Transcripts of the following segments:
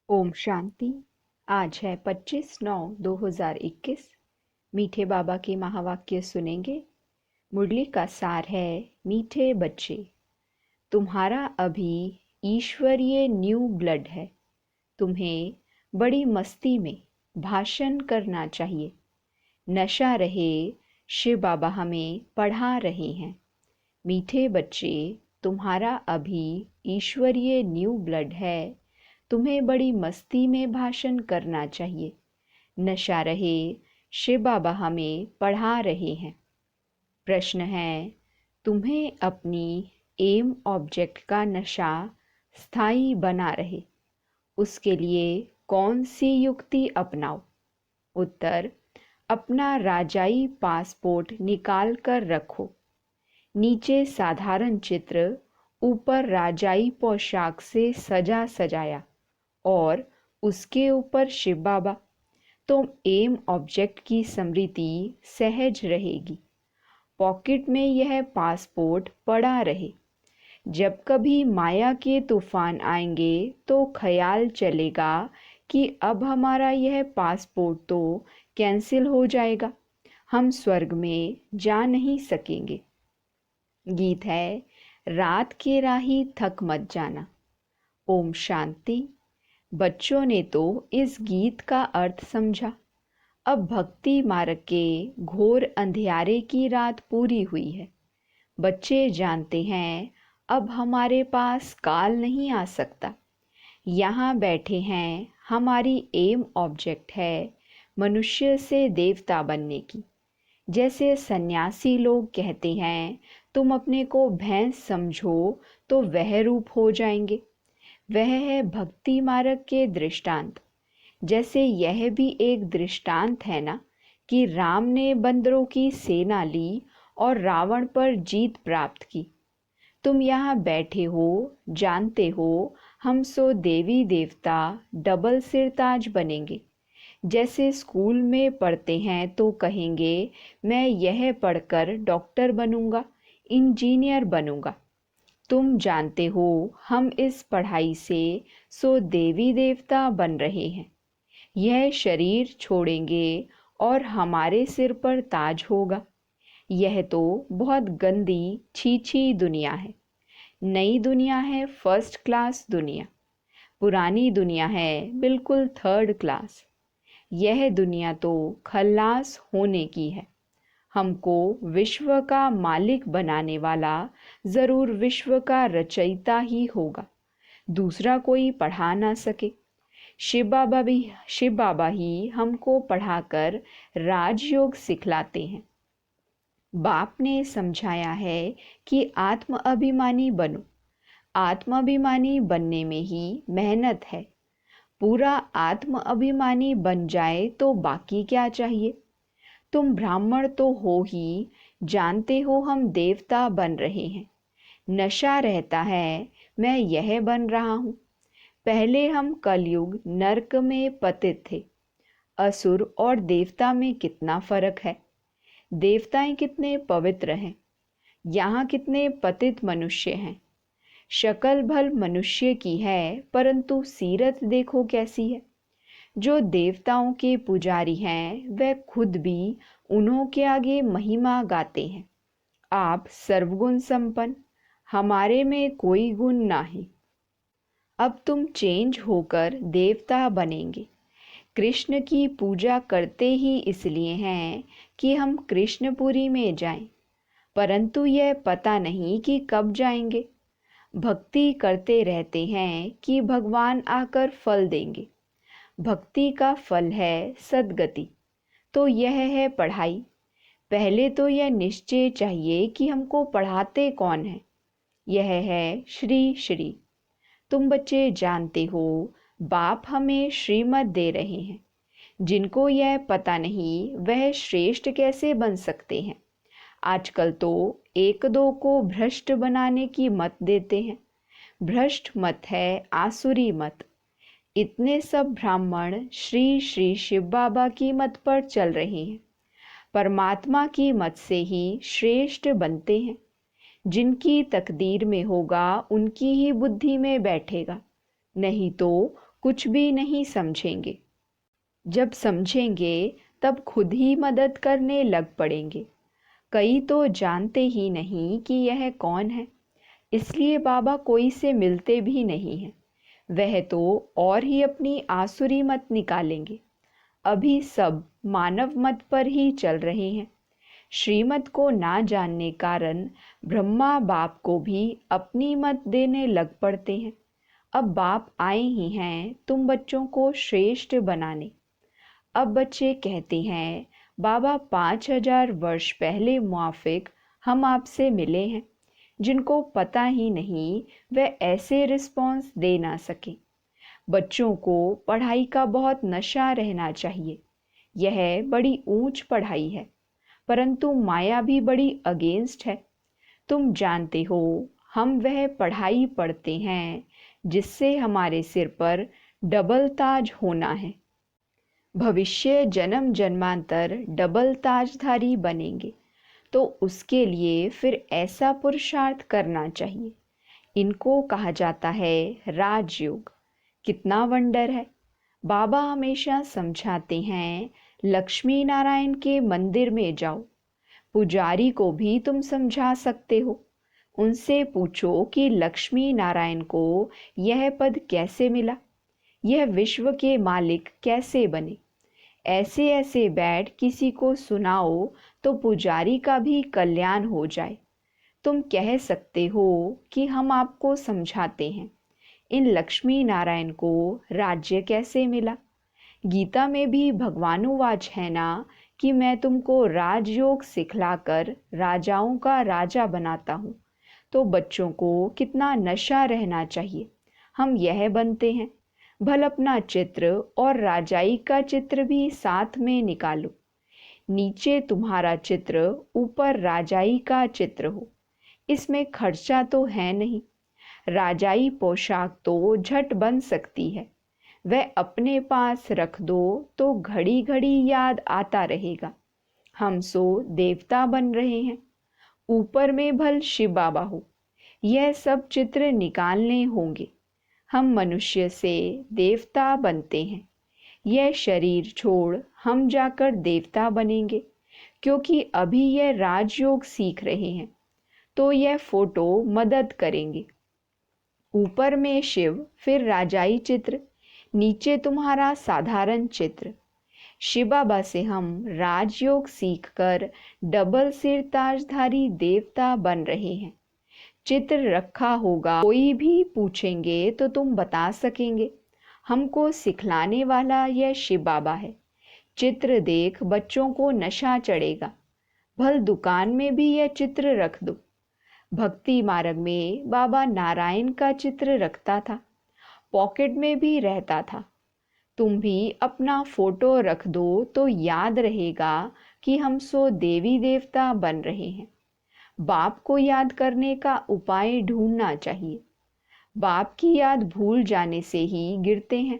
ओम शांति। आज है 25/9/2021। मीठे बाबा के महावाक्य सुनेंगे। मुरली का सार है, मीठे बच्चे, तुम्हारा अभी ईश्वरीय न्यू ब्लड है। तुम्हें बड़ी मस्ती में भाषण करना चाहिए। नशा रहे, शिव बाबा हमें पढ़ा रहे हैं। मीठे बच्चे, तुम्हारा अभी ईश्वरीय न्यू ब्लड है। तुम्हें बड़ी मस्ती में भाषण करना चाहिए। नशा रहे, शिव बाबा हमें पढ़ा रहे हैं। प्रश्न है, तुम्हें अपनी एम ऑब्जेक्ट का नशा स्थायी बना रहे, उसके लिए कौन सी युक्ति अपनाओ? उत्तर, अपना राजाई पासपोर्ट निकाल कर रखो। नीचे साधारण चित्र, ऊपर राजाई पोशाक से सजा सजाया और उसके ऊपर शिव बाबा। तो एम ऑब्जेक्ट की स्मृति सहज रहेगी। पॉकेट में यह पासपोर्ट पड़ा रहे। जब कभी माया के तूफान आएंगे तो ख्याल चलेगा कि अब हमारा यह पासपोर्ट तो कैंसिल हो जाएगा, हम स्वर्ग में जा नहीं सकेंगे। गीत है, रात के राही थक मत जाना। ओम शांति। बच्चों ने तो इस गीत का अर्थ समझा। अब भक्ति मार्ग के घोर अंधियारे की रात पूरी हुई है। बच्चे जानते हैं, अब हमारे पास काल नहीं आ सकता। यहाँ बैठे हैं, हमारी एम ऑब्जेक्ट है मनुष्य से देवता बनने की। जैसे सन्यासी लोग कहते हैं, तुम अपने को भैंस समझो तो वह रूप हो जाएंगे। वह है भक्ति मार्ग के दृष्टांत। जैसे यह भी एक दृष्टांत है ना, कि राम ने बंदरों की सेना ली और रावण पर जीत प्राप्त की। तुम यहाँ बैठे हो, जानते हो, हम सो देवी देवता डबल सिरताज बनेंगे। जैसे स्कूल में पढ़ते हैं तो कहेंगे, मैं यह पढ़कर डॉक्टर बनूंगा, इंजीनियर बनूंगा। तुम जानते हो, हम इस पढ़ाई से सो देवी देवता बन रहे हैं। यह शरीर छोड़ेंगे और हमारे सिर पर ताज होगा। यह तो बहुत गंदी छीछी दुनिया है। नई दुनिया है फर्स्ट क्लास दुनिया। पुरानी दुनिया है बिल्कुल थर्ड क्लास। यह दुनिया तो खल्लास होने की है। हमको विश्व का मालिक बनाने वाला जरूर विश्व का रचयिता ही होगा, दूसरा कोई पढ़ा ना सके। शिव बाबा ही हमको पढ़ाकर राजयोग सिखलाते हैं। बाप ने समझाया है कि आत्म अभिमानी बनो। आत्माभिमानी बनने में ही मेहनत है। पूरा आत्म अभिमानी बन जाए तो बाकी क्या चाहिए? तुम ब्राह्मण तो हो ही, जानते हो हम देवता बन रहे हैं। नशा रहता है, मैं यह बन रहा हूँ। पहले हम कलयुग नरक में पतित थे। असुर और देवता में कितना फर्क है। देवताएं कितने पवित्र हैं, यहाँ कितने पतित मनुष्य हैं। शक्ल भल मनुष्य की है, परंतु सीरत देखो कैसी है। जो देवताओं के पुजारी हैं, वह खुद भी उन्हों के आगे महिमा गाते हैं। आप सर्वगुण संपन्न, हमारे में कोई गुण नहीं। अब तुम चेंज होकर देवता बनेंगे। कृष्ण की पूजा करते ही इसलिए हैं कि हम कृष्णपुरी में जाएं, परंतु यह पता नहीं कि कब जाएंगे। भक्ति करते रहते हैं कि भगवान आकर फल देंगे। भक्ति का फल है सद्गति। तो यह है पढ़ाई। पहले तो यह निश्चय चाहिए कि हमको पढ़ाते कौन है। यह है श्री श्री। तुम बच्चे जानते हो, बाप हमें श्रीमत दे रहे हैं। जिनको यह पता नहीं, वह श्रेष्ठ कैसे बन सकते हैं। आजकल तो एक दो को भ्रष्ट बनाने की मत देते हैं। भ्रष्ट मत है आसुरी मत। इतने सब ब्राह्मण श्री श्री शिव बाबा की मत पर चल रहे हैं। परमात्मा की मत से ही श्रेष्ठ बनते हैं। जिनकी तकदीर में होगा, उनकी ही बुद्धि में बैठेगा, नहीं तो कुछ भी नहीं समझेंगे। जब समझेंगे तब खुद ही मदद करने लग पड़ेंगे। कई तो जानते ही नहीं कि यह कौन है, इसलिए बाबा कोई से मिलते भी नहीं हैं। वह तो और ही अपनी आसुरी मत निकालेंगे। अभी सब मानव मत पर ही चल रहे हैं। श्रीमत को ना जानने कारण ब्रह्मा बाप को भी अपनी मत देने लग पड़ते हैं। अब बाप आए ही हैं तुम बच्चों को श्रेष्ठ बनाने। अब बच्चे कहते हैं, बाबा 5000 वर्ष पहले मुआफिक हम आपसे मिले हैं। जिनको पता ही नहीं वह ऐसे रिस्पॉन्स दे ना सके। बच्चों को पढ़ाई का बहुत नशा रहना चाहिए। यह बड़ी ऊंच पढ़ाई है, परंतु माया भी बड़ी अगेंस्ट है। तुम जानते हो हम वह पढ़ाई पढ़ते हैं जिससे हमारे सिर पर डबल ताज होना है। भविष्य जन्म जन्मांतर डबल ताजधारी बनेंगे, तो उसके लिए फिर ऐसा पुरुषार्थ करना चाहिए। इनको कहा जाता है राजयोग। कितना वंडर है। बाबा हमेशा समझाते हैं, लक्ष्मी नारायण के मंदिर में जाओ। पुजारी को भी तुम समझा सकते हो। उनसे पूछो कि लक्ष्मी नारायण को यह पद कैसे मिला, यह विश्व के मालिक कैसे बने। ऐसे ऐसे बैठ किसी को सुनाओ तो पुजारी का भी कल्याण हो जाए। तुम कह सकते हो कि हम आपको समझाते हैं, इन लक्ष्मी नारायण को राज्य कैसे मिला। गीता में भी भगवानुवाच है ना कि मैं तुमको राजयोग सिखलाकर राजाओं का राजा बनाता हूँ। तो बच्चों को कितना नशा रहना चाहिए। हम यह बनते हैं। भल अपना चित्र और राजाई का चित्र भी साथ में निकालो। नीचे तुम्हारा चित्र, ऊपर राजाई का चित्र हो। इसमें खर्चा तो है नहीं। राजाई पोशाक तो झट बन सकती है। वह अपने पास रख दो तो घड़ी घड़ी याद आता रहेगा। हम सो देवता बन रहे हैं। ऊपर में भल शिव बाबा हो। यह सब चित्र निकालने होंगे। हम मनुष्य से देवता बनते हैं। यह शरीर छोड़ हम जाकर देवता बनेंगे, क्योंकि अभी यह राजयोग सीख रहे हैं। तो यह फोटो मदद करेंगे। ऊपर में शिव, फिर राजाई चित्र, नीचे तुम्हारा साधारण चित्र। शिव बाबा से हम राजयोग सीखकर डबल सिर ताजधारी देवता बन रहे हैं। चित्र रखा होगा, कोई भी पूछेंगे तो तुम बता सकेंगे। हमको सिखलाने वाला यह शिव बाबा है। चित्र देख बच्चों को नशा चढ़ेगा। भल दुकान में भी यह चित्र रख दो। भक्ति मार्ग में बाबा नारायण का चित्र रखता था, पॉकेट में भी रहता था। तुम भी अपना फोटो रख दो तो याद रहेगा कि हम सो देवी देवता बन रहे हैं। बाप को याद करने का उपाय ढूंढना चाहिए। बाप की याद भूल जाने से ही गिरते हैं।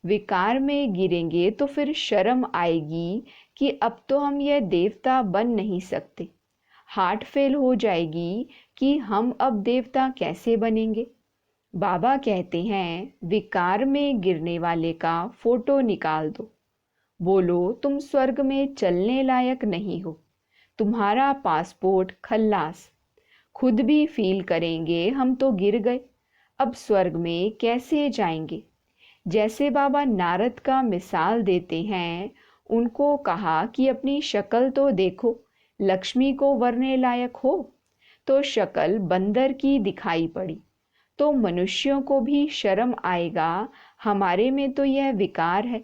विकार में गिरेंगे तो फिर शर्म आएगी कि अब तो हम यह देवता बन नहीं सकते। हार्ट फेल हो जाएगी कि हम अब देवता कैसे बनेंगे। बाबा कहते हैं, विकार में गिरने वाले का फोटो निकाल दो। बोलो तुम स्वर्ग में चलने लायक नहीं हो, तुम्हारा पासपोर्ट खल्लास। खुद भी फील करेंगे हम तो गिर गए, अब स्वर्ग में कैसे जाएंगे। जैसे बाबा नारद का मिसाल देते हैं, उनको कहा कि अपनी शक्ल तो देखो, लक्ष्मी को वरने लायक हो। तो शक्ल बंदर की दिखाई पड़ी। तो मनुष्यों को भी शर्म आएगा, हमारे में तो यह विकार है,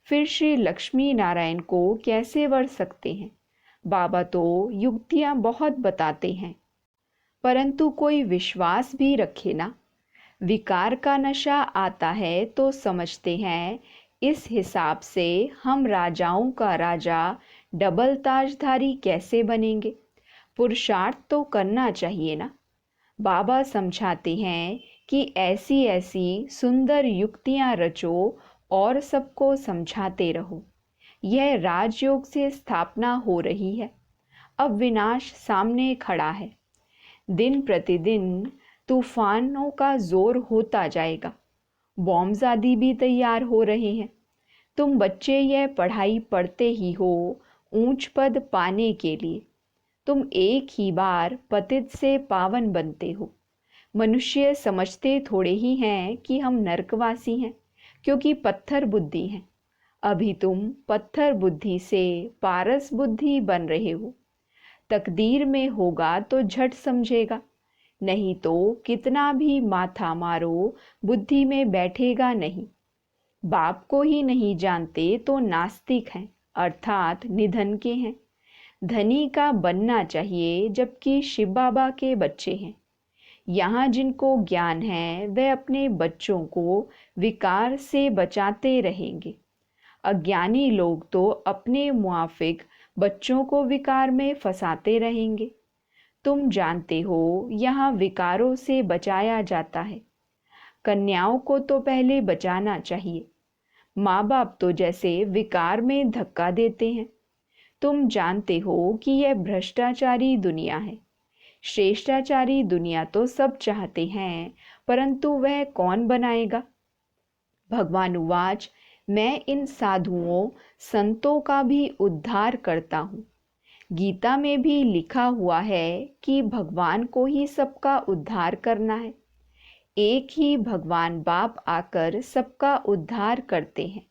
फिर श्री लक्ष्मी नारायण को कैसे वर सकते हैं। बाबा तो युक्तियां बहुत बताते हैं, परंतु कोई विश्वास भी रखे ना। विकार का नशा आता है तो समझते हैं, इस हिसाब से हम राजाओं का राजा डबल ताजधारी कैसे बनेंगे। पुरुषार्थ तो करना चाहिए ना। बाबा समझाते हैं कि ऐसी ऐसी सुंदर युक्तियां रचो और सबको समझाते रहो। यह राजयोग से स्थापना हो रही है। अब विनाश सामने खड़ा है। दिन प्रतिदिन तूफानों का जोर होता जाएगा। बॉम्ब्स आदि भी तैयार हो रहे हैं। तुम बच्चे यह पढ़ाई पढ़ते ही हो ऊंच पद पाने के लिए। तुम एक ही बार पतित से पावन बनते हो। मनुष्य समझते थोड़े ही हैं कि हम नरकवासी हैं, क्योंकि पत्थर बुद्धि हैं। अभी तुम पत्थर बुद्धि से पारस बुद्धि बन रहे हो। तकदीर में होगा तो झट समझेगा, नहीं तो कितना भी माथा मारो बुद्धि में बैठेगा नहीं। बाप को ही नहीं जानते तो नास्तिक हैं, अर्थात निधन के हैं। धनी का बनना चाहिए, जबकि शिव बाबा के बच्चे हैं। यहाँ जिनको ज्ञान है वे अपने बच्चों को विकार से बचाते रहेंगे। अज्ञानी लोग तो अपने मुआफिक बच्चों को विकार में फंसाते रहेंगे। तुम जानते हो यहाँ विकारों से बचाया जाता है। कन्याओं को तो पहले बचाना चाहिए। माँ बाप तो जैसे विकार में धक्का देते हैं। तुम जानते हो कि यह भ्रष्टाचारी दुनिया है। श्रेष्ठाचारी दुनिया तो सब चाहते हैं, परंतु वह कौन बनाएगा। भगवान उवाच, मैं इन साधुओं संतों का भी उद्धार करता हूँ। गीता में भी लिखा हुआ है कि भगवान को ही सबका उद्धार करना है। एक ही भगवान बाप आकर सबका उद्धार करते हैं।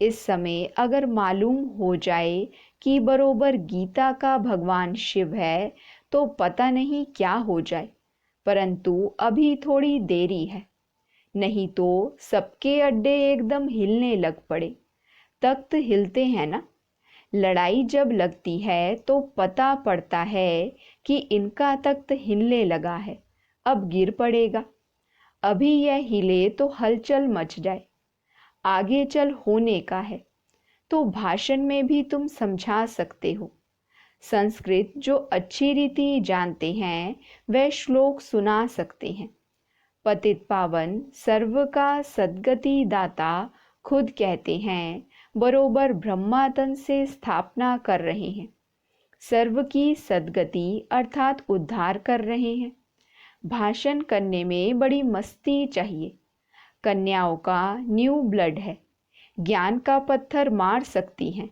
इस समय अगर मालूम हो जाए कि बरोबर गीता का भगवान शिव है तो पता नहीं क्या हो जाए, परंतु अभी थोड़ी देरी है, नहीं तो सबके अड्डे एकदम हिलने लग पड़े। तख्त हिलते हैं ना। लड़ाई जब लगती है तो पता पड़ता है कि इनका तख्त हिलने लगा है, अब गिर पड़ेगा। अभी यह हिले तो हलचल मच जाए, आगे चल होने का है। तो भाषण में भी तुम समझा सकते हो। संस्कृत जो अच्छी रीति जानते हैं वह श्लोक सुना सकते हैं। पतित पावन सर्व का सद्गति दाता खुद कहते हैं, बरोबर ब्रह्मातन से स्थापना कर रहे हैं। सर्व की सद्गति अर्थात उद्धार कर रहे हैं। भाषण करने में बड़ी मस्ती चाहिए। कन्याओं का न्यू ब्लड है, ज्ञान का पत्थर मार सकती हैं।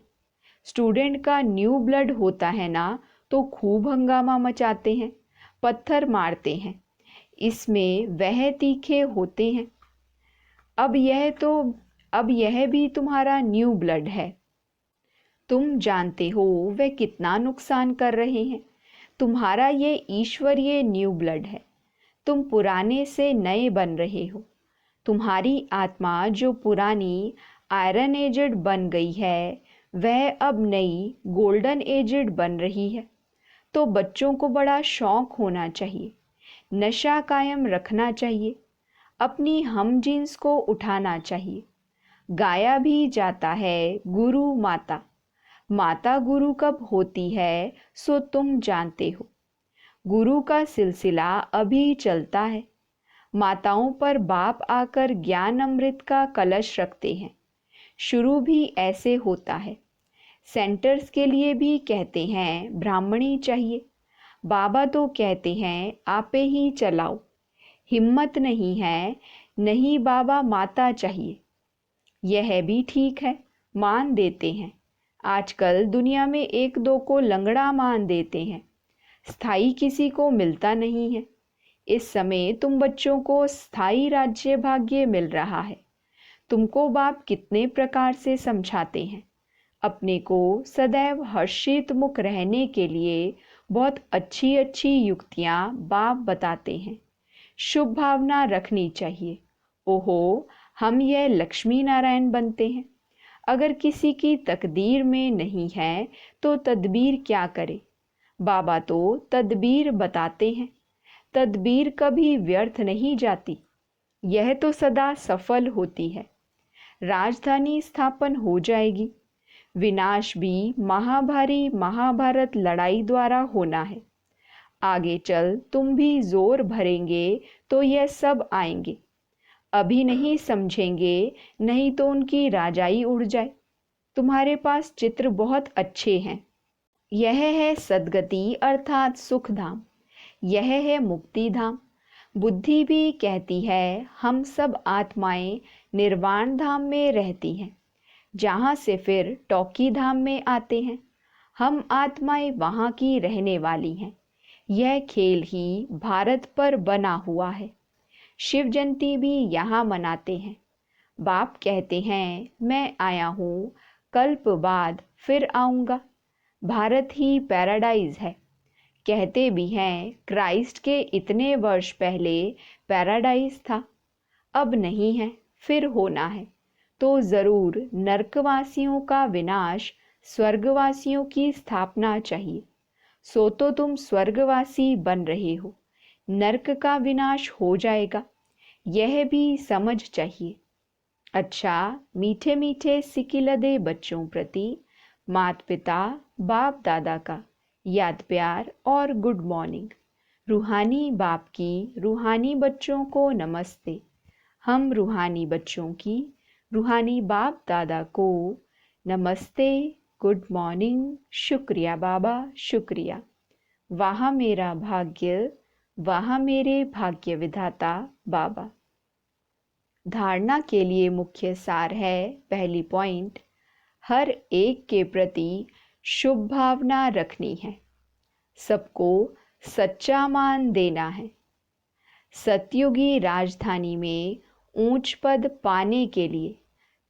स्टूडेंट का न्यू ब्लड होता है ना तो खूब हंगामा मचाते हैं, पत्थर मारते हैं। इसमें वह तीखे होते हैं। अब यह भी तुम्हारा न्यू ब्लड है। तुम जानते हो वे कितना नुकसान कर रहे हैं। तुम्हारा ये ईश्वरीय न्यू ब्लड है। तुम पुराने से नए बन रहे हो। तुम्हारी आत्मा जो पुरानी आयरन एजेड बन गई है वह अब नई गोल्डन एजेड बन रही है। तो बच्चों को बड़ा शौक होना चाहिए, नशा कायम रखना चाहिए, अपनी हम जीन्स को उठाना चाहिए। गाया भी जाता है गुरु माता। माता गुरु कब होती है सो तुम जानते हो। गुरु का सिलसिला अभी चलता है। माताओं पर बाप आकर ज्ञान अमृत का कलश रखते हैं। शुरू भी ऐसे होता है। सेंटर्स के लिए भी कहते हैं ब्राह्मणी चाहिए। बाबा तो कहते हैं आपे ही चलाओ। हिम्मत नहीं है, नहीं बाबा माता चाहिए। यह भी ठीक है, मान देते हैं। आजकल दुनिया में एक दो को लंगड़ा मान देते हैं, स्थाई किसी को मिलता नहीं है। इस समय तुम बच्चों को स्थाई राज्य भाग्य मिल रहा है। तुमको बाप कितने प्रकार से समझाते हैं। अपने को सदैव हर्षित मुख रहने के लिए बहुत अच्छी अच्छी युक्तियाँ बाप बताते हैं। शुभ भावना रखनी चाहिए। ओहो, हम यह लक्ष्मी नारायण बनते हैं। अगर किसी की तकदीर में नहीं है तो तदबीर क्या करे। बाबा तो तदबीर बताते हैं। तदबीर कभी व्यर्थ नहीं जाती, यह तो सदा सफल होती है। राजधानी स्थापन हो जाएगी। विनाश भी महाभारी महाभारत लड़ाई द्वारा होना है। आगे चल तुम भी जोर भरेंगे तो यह सब आएंगे। अभी नहीं समझेंगे, नहीं तो उनकी राजाई उड़ जाए। तुम्हारे पास चित्र बहुत अच्छे हैं। यह है सद्गति अर्थात सुख धाम, यह है मुक्ति धाम। बुद्धि भी कहती है हम सब आत्माएं निर्वाण धाम में रहती हैं, जहाँ से फिर टॉकी धाम में आते हैं। हम आत्माएं वहाँ की रहने वाली हैं। यह खेल ही भारत पर बना हुआ है। शिव जयंती भी यहाँ मनाते हैं। बाप कहते हैं मैं आया हूँ, कल्प बाद फिर आऊँगा। भारत ही पैराडाइज है। कहते भी हैं क्राइस्ट के इतने वर्ष पहले पैराडाइज था, अब नहीं है, फिर होना है। तो ज़रूर नरकवासियों का विनाश, स्वर्गवासियों की स्थापना चाहिए। सो तो तुम स्वर्गवासी बन रहे हो, नरक का विनाश हो जाएगा, यह भी समझ चाहिए। अच्छा, मीठे मीठे सिकिलदे बच्चों प्रति माता पिता बाप दादा का याद प्यार और गुड मॉर्निंग। रूहानी बाप की रूहानी बच्चों को नमस्ते। हम रूहानी बच्चों की रूहानी बाप दादा को नमस्ते, गुड मॉर्निंग, शुक्रिया बाबा, शुक्रिया। वहाँ मेरा भाग्य, वहाँ मेरे भाग्य विधाता बाबा। धारणा के लिए मुख्य सार है, पहली पॉइंट, हर एक के प्रति शुभ भावना रखनी है, सबको सच्चा मान देना है। सतयुगी राजधानी में ऊंच पद पाने के लिए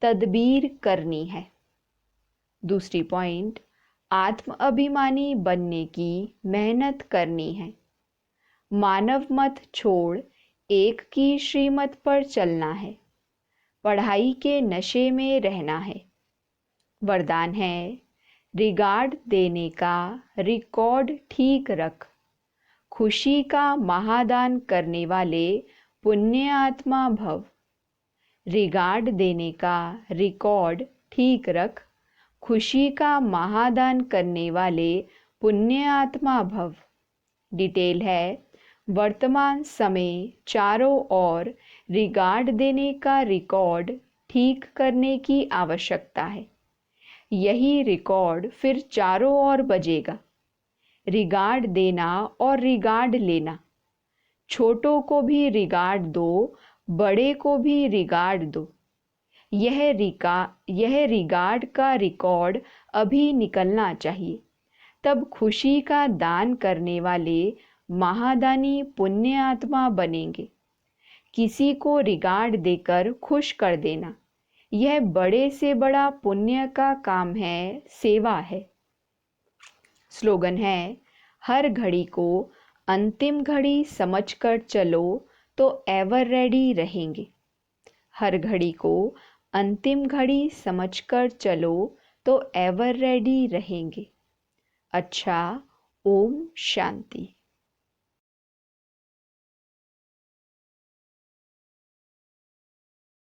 तदबीर करनी है। दूसरी पॉइंट, आत्म अभिमानी बनने की मेहनत करनी है। मानव मत छोड़ एक की श्रीमत पर चलना है। पढ़ाई के नशे में रहना है। वरदान है, रिगार्ड देने का रिकॉर्ड ठीक रख। खुशी का महादान करने वाले पुण्य आत्मा भव। रिगार्ड देने का रिकॉर्ड ठीक रख, खुशी का महादान करने वाले पुण्य आत्मा भव। डिटेल है, वर्तमान समय चारों ओर रिगार्ड देने का रिकॉर्ड ठीक करने की आवश्यकता है। यही रिकॉर्ड फिर चारों ओर बजेगा। रिगार्ड देना और रिगार्ड लेना। छोटों को भी रिगार्ड दो, बड़े को भी रिगार्ड दो। यह रिगार्ड का रिकॉर्ड अभी निकलना चाहिए। तब खुशी का दान करने वाले महादानी पुण्य आत्मा बनेंगे। किसी को रिगार्ड देकर खुश कर देना, यह बड़े से बड़ा पुण्य का काम है, सेवा है। स्लोगन है, हर घड़ी को अंतिम घड़ी समझकर चलो तो एवर रेडी रहेंगे। हर घड़ी को अंतिम घड़ी समझकर चलो तो एवर रेडी रहेंगे। अच्छा, ओम शांति।